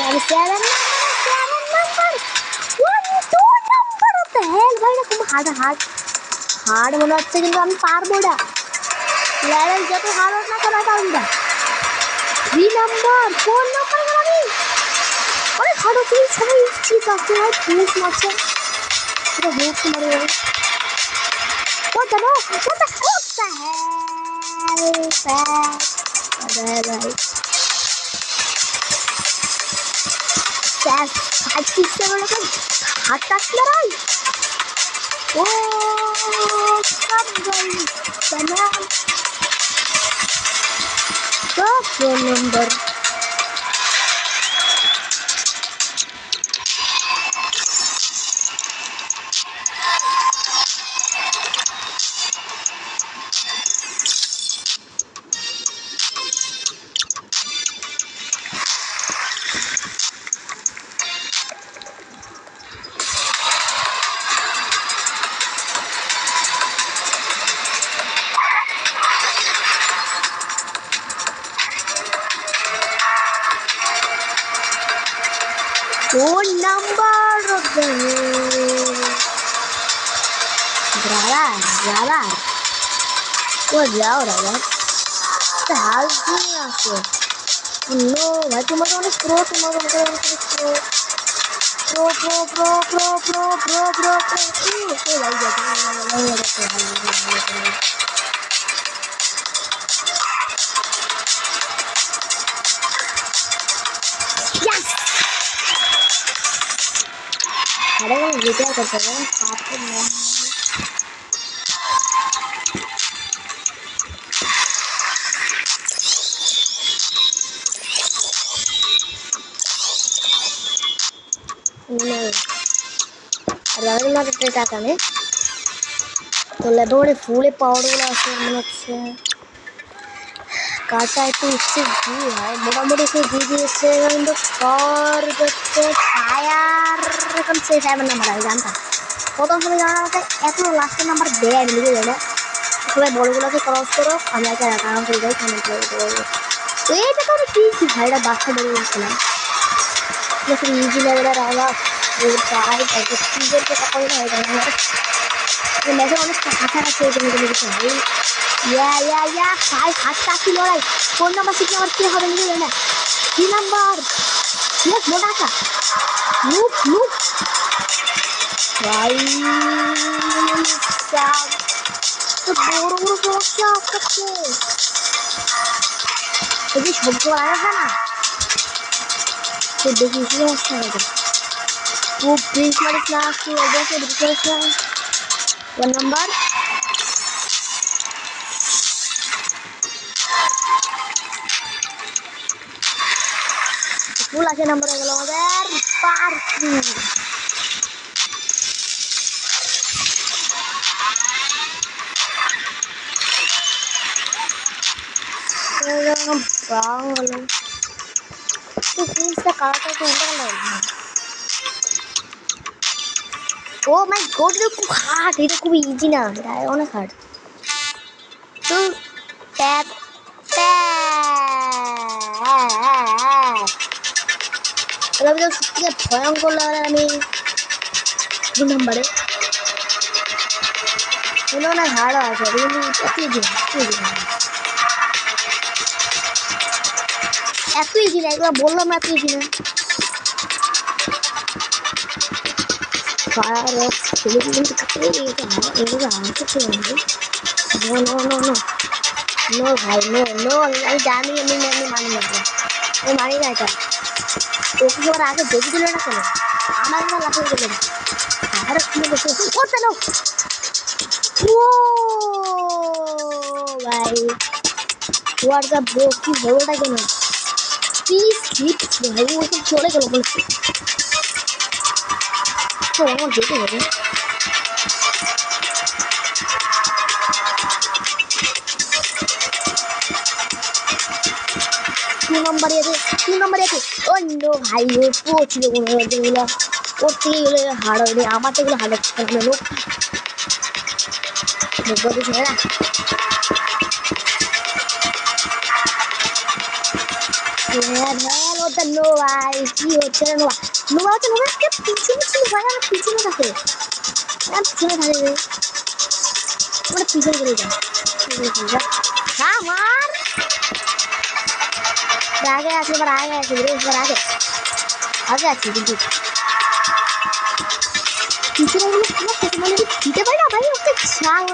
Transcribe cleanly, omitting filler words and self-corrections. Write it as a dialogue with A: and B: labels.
A: अभी 7 number what the hell ভাই না খুব হার্ড মনে হচ্ছে কিন্তু আমি পারবো না লেভেল যত হার্ড হোক না কেন পারবো না 3 number 4 number আমি অনেক হার্ড হচ্ছে সবাই ঠিক আছে ভাই পুশ মারছে এটা হেড মারে what the hell भाई 5 6 7 का हाथ टच लड़ाई ओ सब गई तमाम तो 4 number Phone number of the brother. What जाओ brother? The house नहीं आते. No, भाई तुम्हारे वाले pro अरे वो वीडियो करते हैं आपको नहीं रविंद्र मार्केट ट्रेटा करने तो लेबोड़े फूले पाउडर वाला मतलब से काटा है तो इससे जी है बड़ा से जी से तो और बच्चे फायर कौन से 7 नंबर है जानता প্রথম সময় জানা মতে এত লাস্ট নাম্বার দেয় মিলে যায় না সবাই বড়গুলোকে ক্রস করো আমরা একটা অ্যাকাউন্ট করে যাই কমেন্ট করে দেবো তো এইটা তো কি ভাইরা বাচ্চা বড় লাগছিলাম যখন ইজি লেভেলের আওয়াজ প্রায় 35 के টাকা হয়ে যায় না ये मैंने অনেক কাছাকাছি হয়ে গেছে কিছু ভাই या भाई हाथ की लड़ाई फोन नंबर कितना और क्या হবে नहीं জানা 3 नंबर ये मोटा सा लूप भाई साहब तो बड़ो समस्या आपको ये शब्द आया था ना तो देखिए समस्या है वो प्लीज मेरे क्लास की वजह से रिक्वेस्ट है 1 number full aja nomor yang lower party bang itu bisa kalau tuh enggak lagi ও মাই গড, এটা খুব হার্ড, এটা খুব ইজি না, এটা অনেক হার্ড। তো প্যাট প্যাট সত্যি ভয়ঙ্কর লাগে। আমি 2 নম্বরে অনেক হার্ড আছে, কিন্তু এত ইজি না, এত ইজি না, এগুলো বললাম না, এত ইজি না। Fire of Philippines এগুলো আমাকে ছিল no no no no no ভাই, নো নো, আমি জানি, আমি মানি না, আমি মানি না এটা। ওকে সবার আগে দেখে দিল না কেন, আমার না লাফিয়ে গেল আর কি বলছে করতে নাও। ও ভাই হোয়াটসঅ্যাপ ব্রো, কি হলোটা কেন? প্লিজ স্লিপ ভাই, ও তো চলে গেল বলছে তো আমার যেতে হবে। দু নম্বরে আছে অন্য ভাই, ও প্রো ছিল যেগুলো, ওর থেকে এগুলো হার্ড হবে, আমার তো এগুলো হার্ড হচ্ছে না লোক ছিল না। ওটা নো ভাই, কি হচ্ছে না নোয়া, নোয়া হচ্ছে নোয়া পিছনে ছিল ভাই, আমার পিছনে থাকে, পিছনে থাকে ওটা পিছনে চলে যায় আমার আগে আছে, এবার আগে আছে, এবার আগে আগে আছে, কিন্তু পিছনে দিতে পারি না ভাই, ওকে ছাড়।